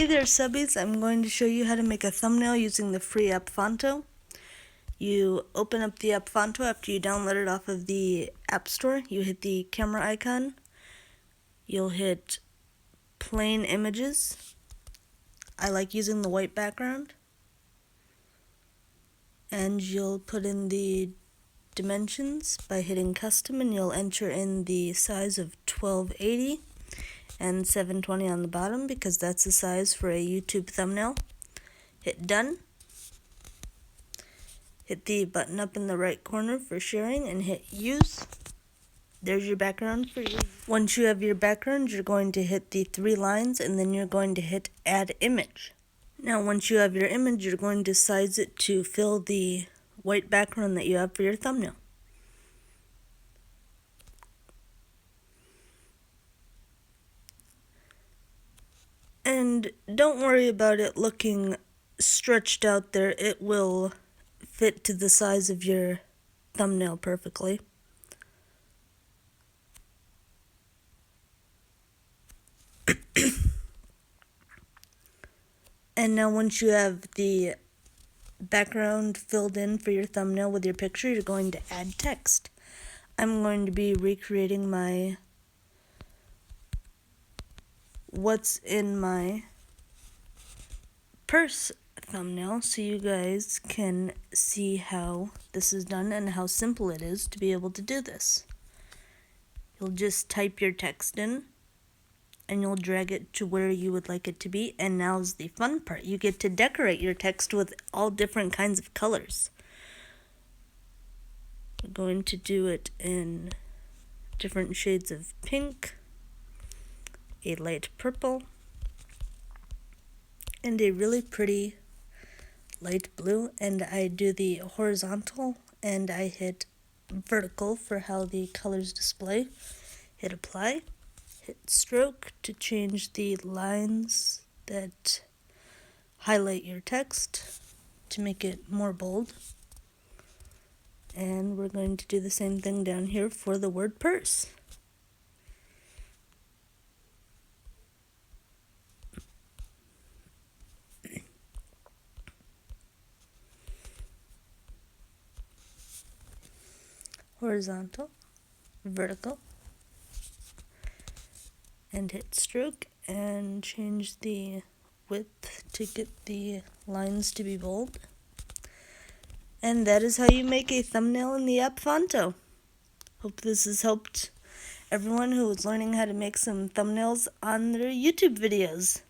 Hey there, subbies. I'm going to show you how to make a thumbnail using the free app Phonto. You open up the app Phonto after you download it off of the App Store. You hit the camera icon. You'll hit plain images. I like using the white background. And you'll put in the dimensions by hitting custom, and you'll enter in the size of 1280 and 720 on the bottom because that's the size for a YouTube thumbnail. Hit done. Hit the button up in the right corner for sharing and hit use. There's your background for you. Once you have your background, you're going to hit the 3 lines and then you're going to hit add image. Now once you have your image, you're going to size it to fill the white background that you have for your thumbnail. And don't worry about it looking stretched out there. It will fit to the size of your thumbnail perfectly. And now once you have the background filled in for your thumbnail with your picture, you're going to add text. I'm going to be recreating my what's in my purse thumbnail so you guys can see how this is done and how simple it is to be able to do this. You'll just type your text in and you'll drag it to where you would like it to be, and now's the fun part. You get to decorate your text with all different kinds of colors. We're going to do it in different shades of pink, a light purple, and a really pretty light blue. And I do the horizontal and I hit vertical for how the colors display. Hit apply, hit stroke to change the lines that highlight your text to make it more bold. And we're going to do the same thing down here for the word purse. Horizontal, vertical, and hit stroke and change the width to get the lines to be bold. And that is how you make a thumbnail in the app Phonto. Hope this has helped everyone who is learning how to make some thumbnails on their YouTube videos.